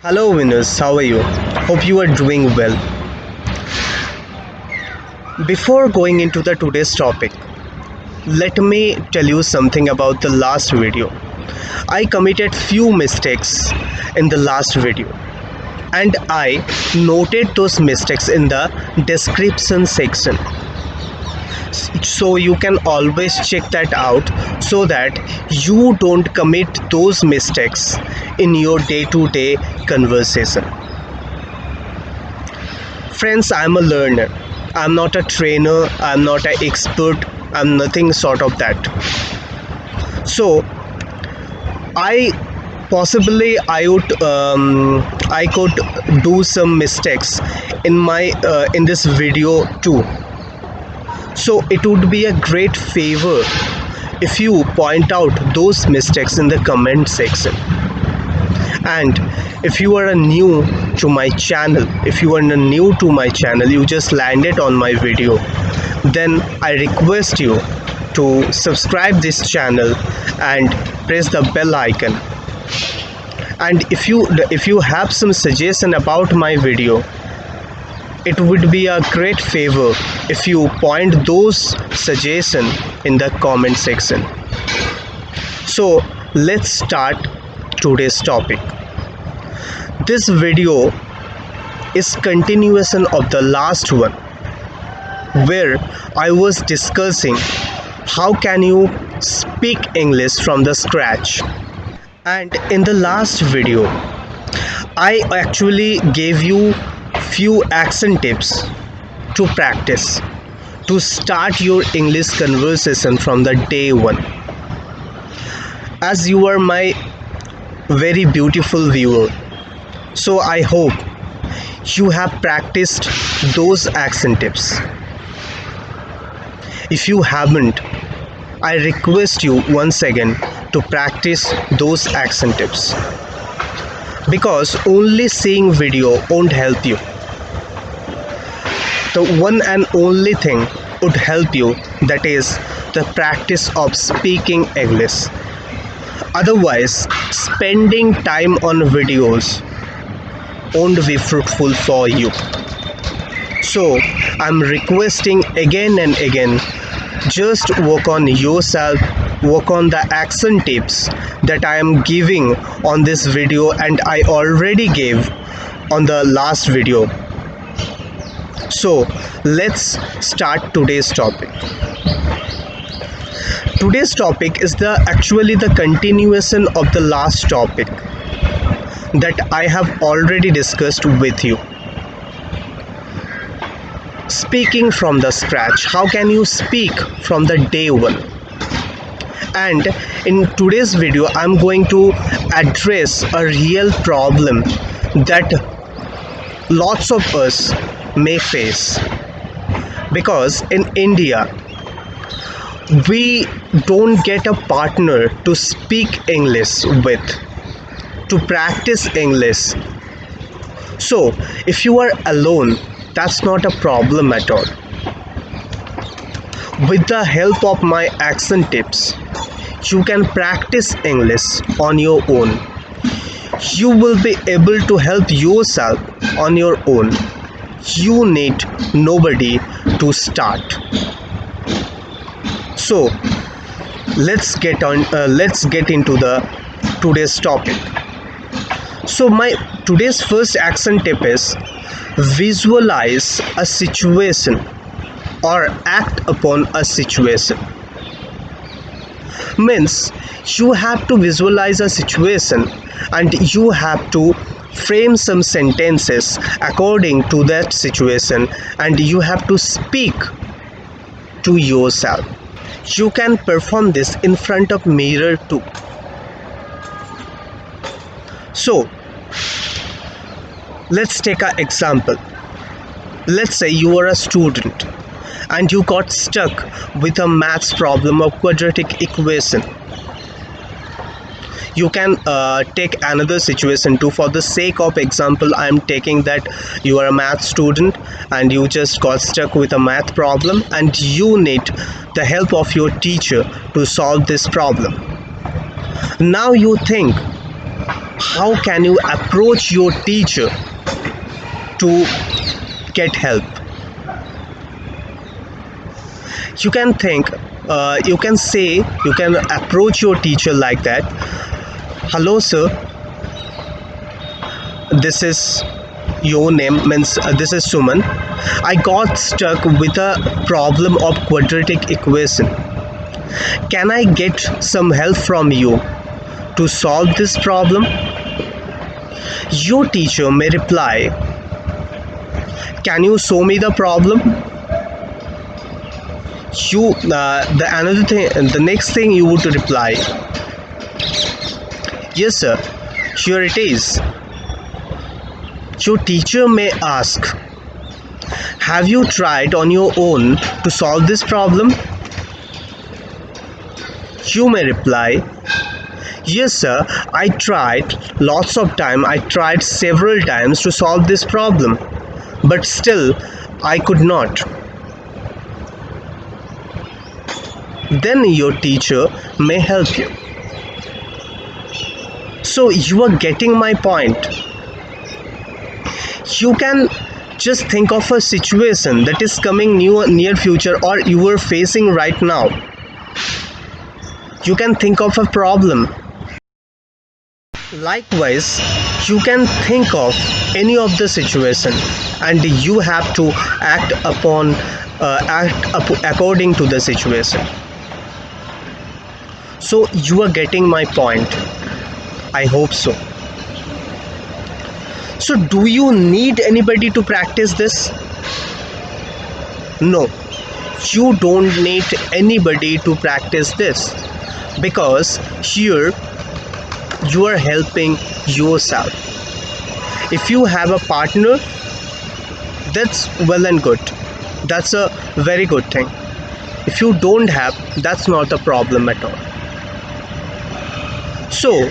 Hello winners, how are you? Hope you are doing well. Before going into the today's topic, let me tell you something about the last video. I committed few mistakes in the last video and I noted those mistakes in the description section. So you can always check that out so that you don't commit those mistakes in your day-to-day conversation. Friends, I'm a learner. I'm not a trainer, I'm not an expert, I'm nothing sort of that. So I I could do some mistakes in this video too. So it would be a great favor if you point out those mistakes in the comment section. And if you are new to my channel, you just landed on my video, then I request you to subscribe this channel and press the bell icon. And if you have some suggestion about my video, it would be a great favor if you point those suggestions in the comment section. So let's start today's topic. This video is continuation of the last one, where I was discussing how can you speak English from the scratch. And in the last video I actually gave you few action tips to practice to start your English conversation from the day one. As you are my very beautiful viewer, so I hope you have practiced those action tips. If you haven't, I request you once again to practice those action tips, because only seeing video won't help you. The one and only thing would help you, that is the practice of speaking English. Otherwise, spending time on videos won't be fruitful for you. So I'm requesting again and again, just work on yourself, work on the action tips that I am giving on this video and I already gave on the last video. So let's start today's topic. Today's topic is actually the continuation of the last topic that I have already discussed with you. Speaking from the scratch. How can you speak from the day one? And in today's video I'm going to address a real problem that lots of us may face, because in India we don't get a partner to speak English with, to practice English. So if you are alone, that's not a problem at all. With the help of my action tips, you can practice English on your own. You will be able to help yourself on your own. You need nobody to start. So let's get into the today's topic. So my today's first action tip is visualize a situation or act upon a situation. Means you have to visualize a situation and you have to frame some sentences according to that situation, and you have to speak to yourself. You can perform this in front of mirror too. So let's take an example. Let's say you are a student and you got stuck with a maths problem of quadratic equation. You can take another situation too. For the sake of example, I am taking that you are a math student and you just got stuck with a math problem and you need the help of your teacher to solve this problem. Now you think how can you approach your teacher to get help? You can think, you can say, you can approach your teacher like that. Hello sir, this is your name, means this is Suman. I got stuck with a problem of quadratic equation. Can I get some help from you to solve this problem? Your teacher may reply, can you show me the problem? The next thing you would reply, yes sir, here it is. Your teacher may ask, have you tried on your own to solve this problem? You may reply, yes sir, I tried lots of time. I tried several times to solve this problem, but still I could not. Then your teacher may help you. So you are getting my point. You can just think of a situation that is coming near future, or you are facing right now. You can think of a problem. Likewise, you can think of any of the situation, and you have to according to the situation. So you are getting my point. I hope so. So do you need anybody to practice this? No, you don't need anybody to practice this, because here you are helping yourself. If you have a partner, that's well and good. That's a very good thing. If you don't have, that's not a problem at all. So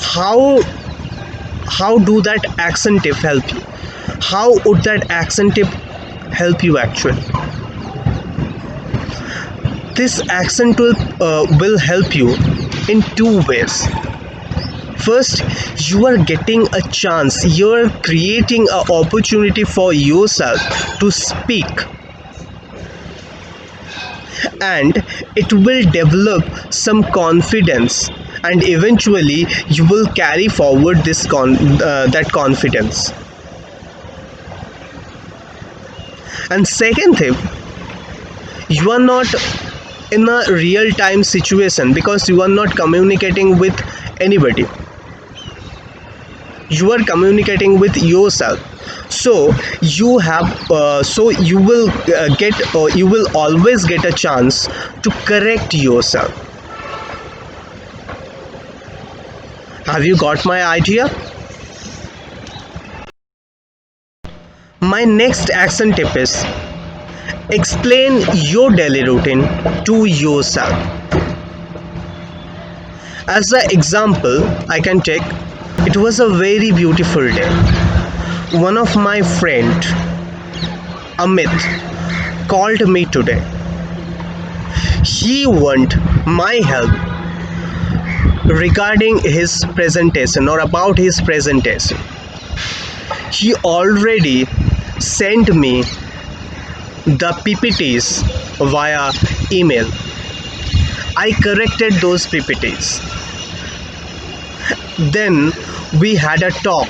how do that action tip help you? How would that action tip help you actually? This action tip will help you in two ways. First, you are getting a chance, you are creating an opportunity for yourself to speak, and it will develop some confidence, and eventually you will carry forward that confidence. And second thing, you are not in a real time situation, because you are not communicating with anybody. You are communicating with yourself. So you will you will always get a chance to correct yourself. Have you got my idea? My next action tip is, explain your daily routine to yourself. As an example, I can take, it was a very beautiful day. One of my friend, Amit, called me today. He want my help regarding his presentation, or about his presentation. He already sent me the PPTs via email. I corrected those PPTs. Then we had a talk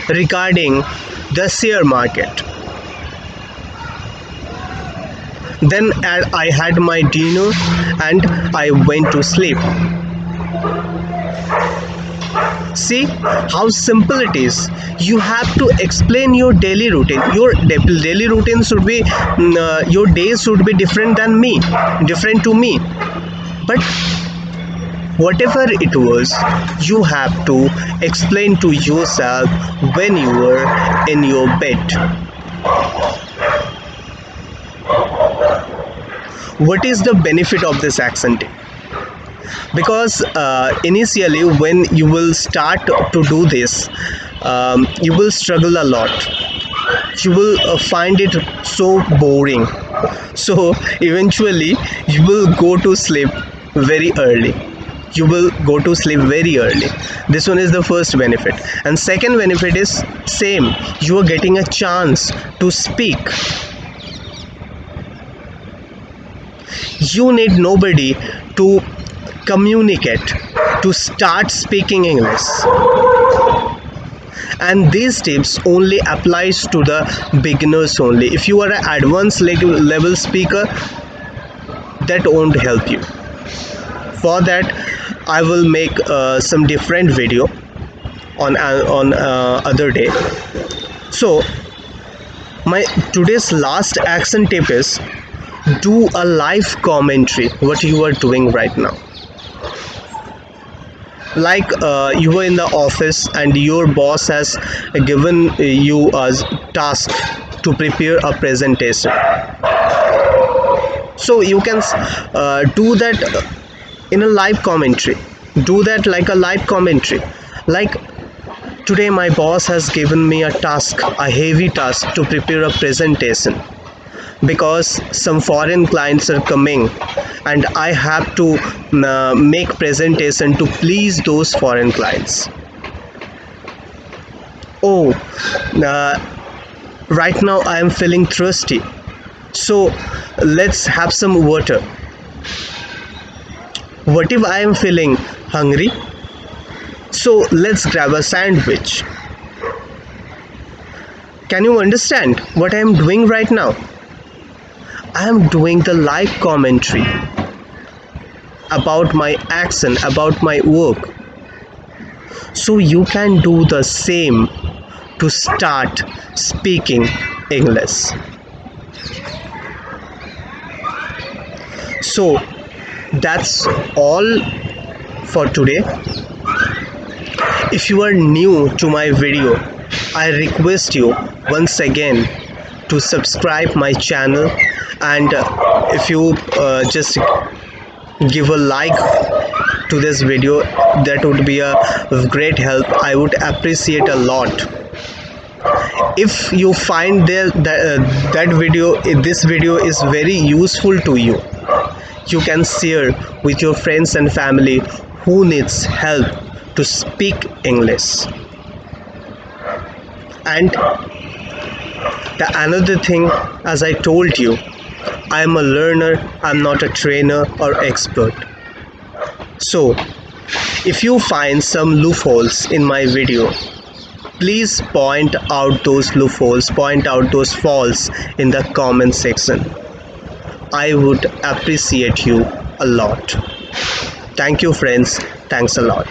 regarding the share market. Then I had my dinner and I went to sleep. See how simple it is. You have to explain your daily routine. Your daily routine should be, your days should be different to me. But whatever it was, you have to explain to yourself when you were in your bed. What is the benefit of this action tip? Because initially when you will start to do this, you will struggle a lot. You will find it so boring. So eventually you will go to sleep very early. you will go to sleep very early. This one is the first benefit. And second benefit is same, you are getting a chance to speak. You need nobody to communicate, to start speaking English. And these tips only applies to the beginners only. If you are an advanced level speaker, that won't help you. For that, I will make some different video on other day. So my today's last action tip is do a live commentary what you are doing right now. Like you were in the office and your boss has given you a task to prepare a presentation, so you can do that in a live commentary. Do that like a live commentary. Like, today my boss has given me a task, a heavy task, to prepare a presentation because some foreign clients are coming and I have to make presentation to please those foreign clients. Oh, right now I am feeling thirsty, so let's have some water. What if I am feeling hungry? So let's grab a sandwich. Can you understand what I am doing right now? I am doing the live commentary about my action, about my work. So you can do the same to start speaking English. So that's all for today. If you are new to my video, I request you once again to subscribe my channel, and if you just give a like to this video, that would be a great help. I would appreciate a lot. If you find this video is very useful to you, you can share with your friends and family who needs help to speak English. And the another thing, as I told you, I am a learner, I'm not a trainer or expert. So if you find some loopholes in my video, please point out those loopholes, point out those faults in the comment section. I would appreciate you a lot. Thank you friends, thanks a lot.